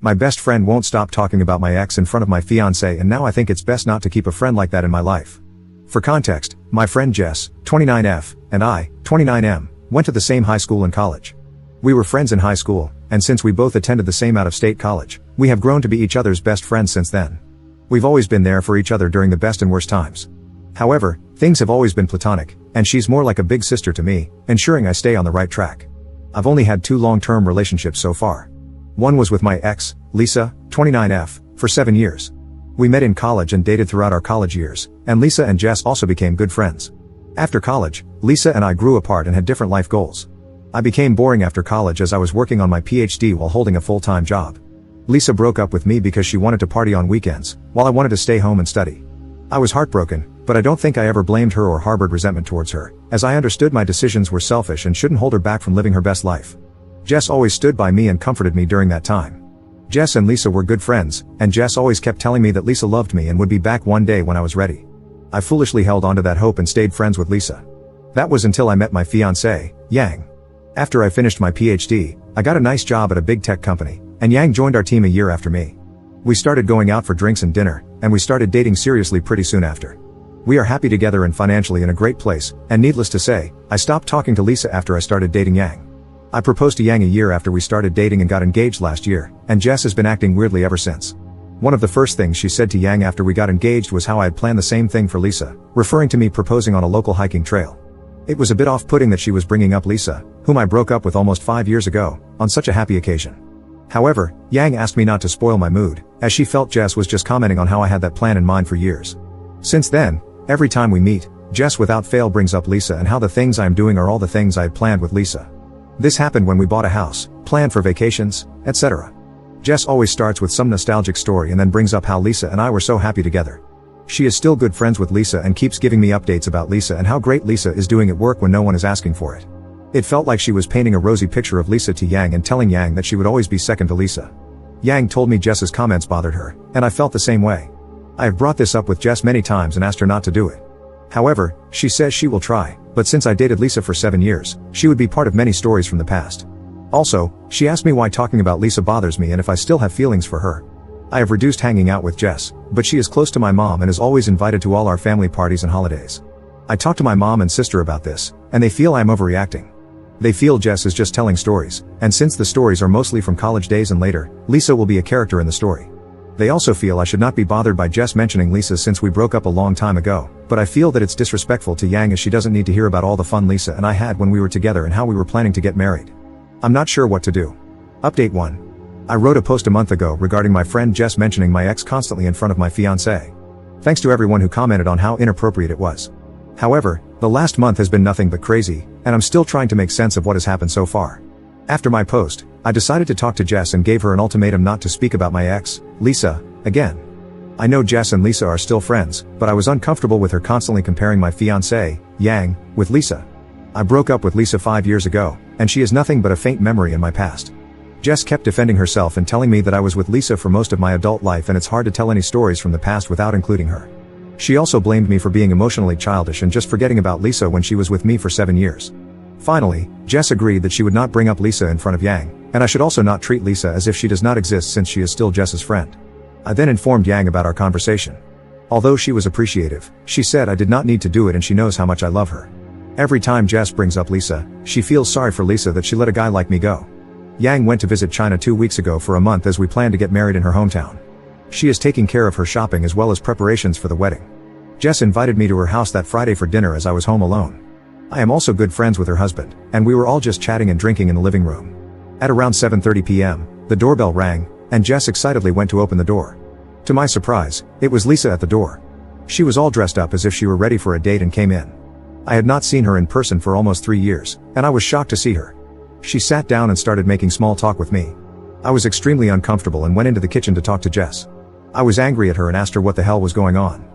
My best friend won't stop talking about my ex in front of my fiancé, and now I think it's best not to keep a friend like that in my life. For context, my friend Jess, 29F, and I, 29M, went to the same high school and college. We were friends in high school, and since we both attended the same out-of-state college, we have grown to be each other's best friends since then. We've always been there for each other during the best and worst times. However, things have always been platonic, and she's more like a big sister to me, ensuring I stay on the right track. I've only had 2 long-term relationships so far. One was with my ex, Lisa, 29F, for 7 years. We met in college and dated throughout our college years, and Lisa and Jess also became good friends. After college, Lisa and I grew apart and had different life goals. I became boring after college as I was working on my PhD while holding a full-time job. Lisa broke up with me because she wanted to party on weekends, while I wanted to stay home and study. I was heartbroken, but I don't think I ever blamed her or harbored resentment towards her, as I understood my decisions were selfish and shouldn't hold her back from living her best life. Jess always stood by me and comforted me during that time. Jess and Lisa were good friends, and Jess always kept telling me that Lisa loved me and would be back one day when I was ready. I foolishly held onto that hope and stayed friends with Lisa. That was until I met my fiancé, Yang. After I finished my PhD, I got a nice job at a big tech company, and Yang joined our team a year after me. We started going out for drinks and dinner, and we started dating seriously pretty soon after. We are happy together and financially in a great place, and needless to say, I stopped talking to Lisa after I started dating Yang. I proposed to Yang a year after we started dating and got engaged last year, and Jess has been acting weirdly ever since. One of the first things she said to Yang after we got engaged was how I had planned the same thing for Lisa, referring to me proposing on a local hiking trail. It was a bit off-putting that she was bringing up Lisa, whom I broke up with almost 5 years ago, on such a happy occasion. However, Yang asked me not to spoil my mood, as she felt Jess was just commenting on how I had that plan in mind for years. Since then, every time we meet, Jess without fail brings up Lisa and how the things I am doing are all the things I had planned with Lisa. This happened when we bought a house, planned for vacations, etc. Jess always starts with some nostalgic story and then brings up how Lisa and I were so happy together. She is still good friends with Lisa and keeps giving me updates about Lisa and how great Lisa is doing at work when no one is asking for it. It felt like she was painting a rosy picture of Lisa to Yang and telling Yang that she would always be second to Lisa. Yang told me Jess's comments bothered her, and I felt the same way. I have brought this up with Jess many times and asked her not to do it. However, she says she will try, but since I dated Lisa for 7 years, she would be part of many stories from the past. Also, she asked me why talking about Lisa bothers me and if I still have feelings for her. I have reduced hanging out with Jess, but she is close to my mom and is always invited to all our family parties and holidays. I talked to my mom and sister about this, and they feel I am overreacting. They feel Jess is just telling stories, and since the stories are mostly from college days and later, Lisa will be a character in the story. They also feel I should not be bothered by Jess mentioning Lisa since we broke up a long time ago, but I feel that it's disrespectful to Yang as she doesn't need to hear about all the fun Lisa and I had when we were together and how we were planning to get married. I'm not sure what to do. Update 1. I wrote a post a month ago regarding my friend Jess mentioning my ex constantly in front of my fiancé. Thanks to everyone who commented on how inappropriate it was. However, the last month has been nothing but crazy, and I'm still trying to make sense of what has happened so far. After my post, I decided to talk to Jess and gave her an ultimatum not to speak about my ex, Lisa, again. I know Jess and Lisa are still friends, but I was uncomfortable with her constantly comparing my fiancé, Yang, with Lisa. I broke up with Lisa 5 years ago, and she is nothing but a faint memory in my past. Jess kept defending herself and telling me that I was with Lisa for most of my adult life and it's hard to tell any stories from the past without including her. She also blamed me for being emotionally childish and just forgetting about Lisa when she was with me for 7 years. Finally, Jess agreed that she would not bring up Lisa in front of Yang, and I should also not treat Lisa as if she does not exist since she is still Jess's friend. I then informed Yang about our conversation. Although she was appreciative, she said I did not need to do it and she knows how much I love her. Every time Jess brings up Lisa, she feels sorry for Lisa that she let a guy like me go. Yang went to visit China 2 weeks ago for a month as we plan to get married in her hometown. She is taking care of her shopping as well as preparations for the wedding. Jess invited me to her house that Friday for dinner as I was home alone. I am also good friends with her husband, and we were all just chatting and drinking in the living room. At around 7:30 p.m., the doorbell rang, and Jess excitedly went to open the door. To my surprise, it was Lisa at the door. She was all dressed up as if she were ready for a date and came in. I had not seen her in person for almost 3 years, and I was shocked to see her. She sat down and started making small talk with me. I was extremely uncomfortable and went into the kitchen to talk to Jess. I was angry at her and asked her what the hell was going on.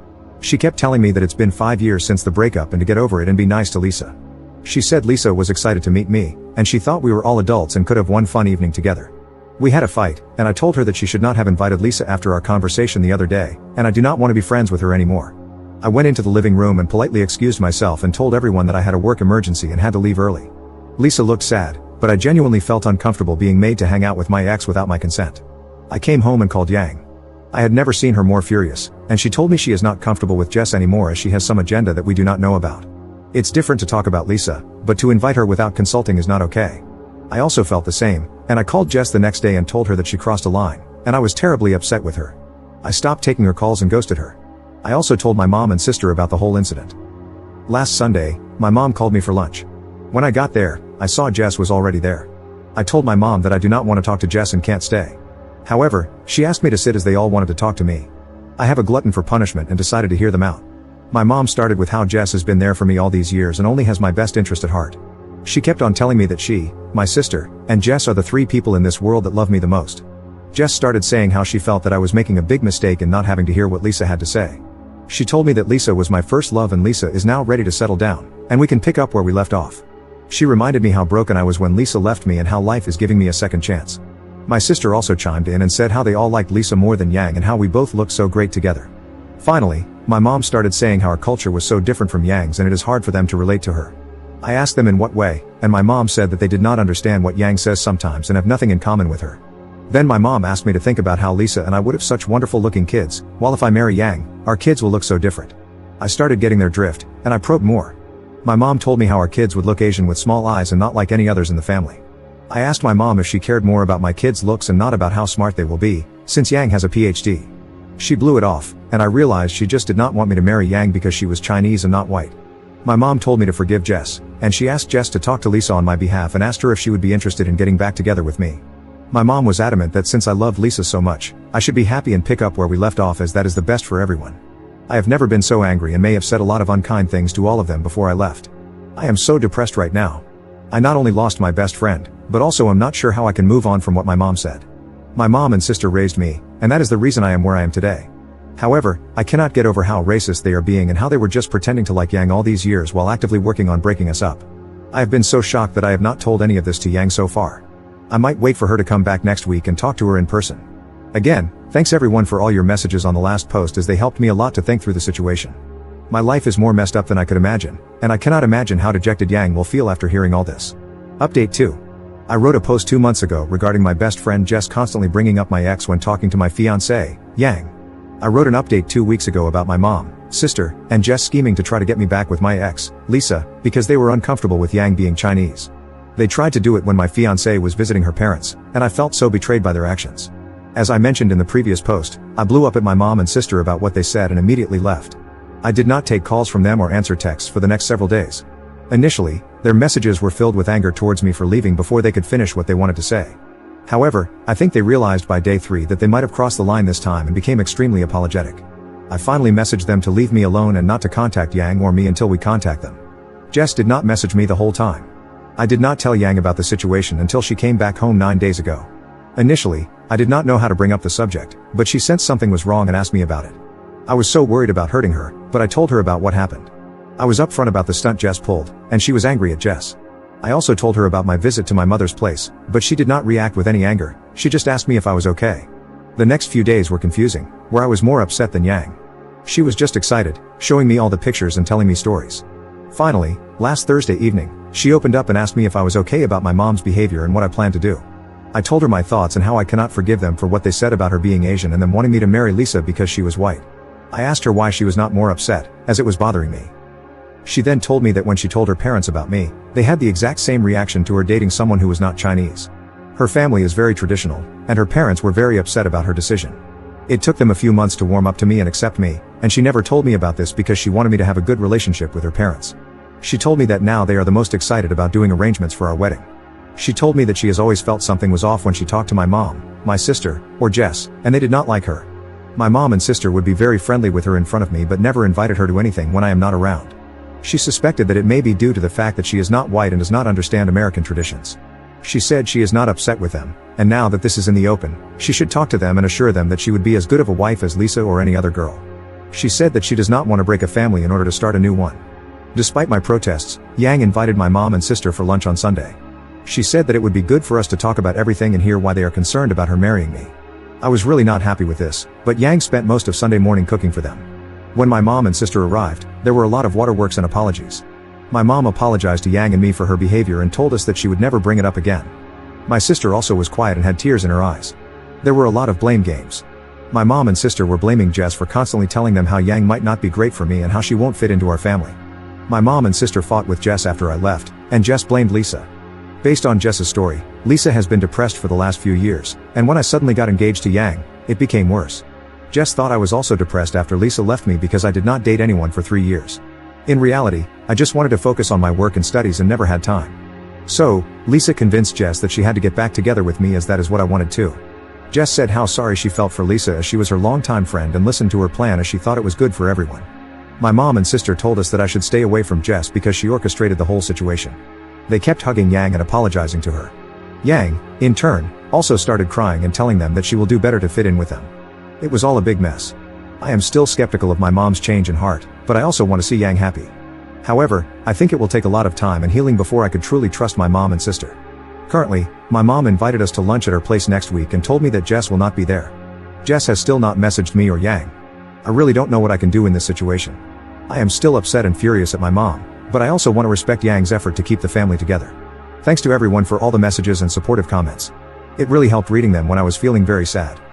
She kept telling me that it's been 5 years since the breakup and to get over it and be nice to Lisa. She said Lisa was excited to meet me, and she thought we were all adults and could have one fun evening together. We had a fight, and I told her that she should not have invited Lisa after our conversation the other day, and I do not want to be friends with her anymore. I went into the living room and politely excused myself and told everyone that I had a work emergency and had to leave early. Lisa looked sad, but I genuinely felt uncomfortable being made to hang out with my ex without my consent. I came home and called Yang. I had never seen her more furious, and she told me she is not comfortable with Jess anymore as she has some agenda that we do not know about. It's different to talk about Lisa, but to invite her without consulting is not okay. I also felt the same, and I called Jess the next day and told her that she crossed a line, and I was terribly upset with her. I stopped taking her calls and ghosted her. I also told my mom and sister about the whole incident. Last Sunday, my mom called me for lunch. When I got there, I saw Jess was already there. I told my mom that I do not want to talk to Jess and can't stay. However, she asked me to sit as they all wanted to talk to me. I have a glutton for punishment and decided to hear them out. My mom started with how Jess has been there for me all these years and only has my best interest at heart. She kept on telling me that she, my sister, and Jess are the three people in this world that love me the most. Jess started saying how she felt that I was making a big mistake in not having to hear what Lisa had to say. She told me that Lisa was my first love and Lisa is now ready to settle down, and we can pick up where we left off. She reminded me how broken I was when Lisa left me and how life is giving me a second chance. My sister also chimed in and said how they all liked Lisa more than Yang and how we both looked so great together. Finally, my mom started saying how our culture was so different from Yang's and it is hard for them to relate to her. I asked them in what way, and my mom said that they did not understand what Yang says sometimes and have nothing in common with her. Then my mom asked me to think about how Lisa and I would have such wonderful looking kids, while if I marry Yang, our kids will look so different. I started getting their drift, and I probed more. My mom told me how our kids would look Asian with small eyes and not like any others in the family. I asked my mom if she cared more about my kids' looks and not about how smart they will be, since Yang has a PhD. She blew it off, and I realized she just did not want me to marry Yang because she was Chinese and not white. My mom told me to forgive Jess, and she asked Jess to talk to Lisa on my behalf and asked her if she would be interested in getting back together with me. My mom was adamant that since I loved Lisa so much, I should be happy and pick up where we left off as that is the best for everyone. I have never been so angry and may have said a lot of unkind things to all of them before I left. I am so depressed right now. I not only lost my best friend, but also am not sure how I can move on from what my mom said. My mom and sister raised me, and that is the reason I am where I am today. However, I cannot get over how racist they are being and how they were just pretending to like Yang all these years while actively working on breaking us up. I have been so shocked that I have not told any of this to Yang so far. I might wait for her to come back next week and talk to her in person. Again, thanks everyone for all your messages on the last post as they helped me a lot to think through the situation. My life is more messed up than I could imagine, and I cannot imagine how dejected Yang will feel after hearing all this. Update 2. I wrote a post 2 months ago regarding my best friend Jess constantly bringing up my ex when talking to my fiancé, Yang. I wrote an update 2 weeks ago about my mom, sister, and Jess scheming to try to get me back with my ex, Lisa, because they were uncomfortable with Yang being Chinese. They tried to do it when my fiancé was visiting her parents, and I felt so betrayed by their actions. As I mentioned in the previous post, I blew up at my mom and sister about what they said and immediately left. I did not take calls from them or answer texts for the next several days. Initially, their messages were filled with anger towards me for leaving before they could finish what they wanted to say. However, I think they realized by day 3 that they might have crossed the line this time and became extremely apologetic. I finally messaged them to leave me alone and not to contact Yang or me until we contact them. Jess did not message me the whole time. I did not tell Yang about the situation until she came back home 9 days ago. Initially, I did not know how to bring up the subject, but she sensed something was wrong and asked me about it. I was so worried about hurting her, but I told her about what happened. I was upfront about the stunt Jess pulled, and she was angry at Jess. I also told her about my visit to my mother's place, but she did not react with any anger, she just asked me if I was okay. The next few days were confusing, where I was more upset than Yang. She was just excited, showing me all the pictures and telling me stories. Finally, last Thursday evening, she opened up and asked me if I was okay about my mom's behavior and what I planned to do. I told her my thoughts and how I cannot forgive them for what they said about her being Asian and them wanting me to marry Lisa because she was white. I asked her why she was not more upset, as it was bothering me. She then told me that when she told her parents about me, they had the exact same reaction to her dating someone who was not Chinese. Her family is very traditional, and her parents were very upset about her decision. It took them a few months to warm up to me and accept me, and she never told me about this because she wanted me to have a good relationship with her parents. She told me that now they are the most excited about doing arrangements for our wedding. She told me that she has always felt something was off when she talked to my mom, my sister, or Jess, and they did not like her. My mom and sister would be very friendly with her in front of me but never invited her to anything when I am not around. She suspected that it may be due to the fact that she is not white and does not understand American traditions. She said she is not upset with them, and now that this is in the open, she should talk to them and assure them that she would be as good of a wife as Lisa or any other girl. She said that she does not want to break a family in order to start a new one. Despite my protests, Yang invited my mom and sister for lunch on Sunday. She said that it would be good for us to talk about everything and hear why they are concerned about her marrying me. I was really not happy with this, but Yang spent most of Sunday morning cooking for them. When my mom and sister arrived, there were a lot of waterworks and apologies. My mom apologized to Yang and me for her behavior and told us that she would never bring it up again. My sister also was quiet and had tears in her eyes. There were a lot of blame games. My mom and sister were blaming Jess for constantly telling them how Yang might not be great for me and how she won't fit into our family. My mom and sister fought with Jess after I left, and Jess blamed Lisa. Based on Jess's story, Lisa has been depressed for the last few years, and when I suddenly got engaged to Yang, it became worse. Jess thought I was also depressed after Lisa left me because I did not date anyone for 3 years. In reality, I just wanted to focus on my work and studies and never had time. So, Lisa convinced Jess that she had to get back together with me as that is what I wanted too. Jess said how sorry she felt for Lisa as she was her longtime friend and listened to her plan as she thought it was good for everyone. My mom and sister told us that I should stay away from Jess because she orchestrated the whole situation. They kept hugging Yang and apologizing to her. Yang, in turn, also started crying and telling them that she will do better to fit in with them. It was all a big mess. I am still skeptical of my mom's change in heart, but I also want to see Yang happy. However, I think it will take a lot of time and healing before I could truly trust my mom and sister. Currently, my mom invited us to lunch at her place next week and told me that Jess will not be there. Jess has still not messaged me or Yang. I really don't know what I can do in this situation. I am still upset and furious at my mom, but I also want to respect Yang's effort to keep the family together. Thanks to everyone for all the messages and supportive comments. It really helped reading them when I was feeling very sad.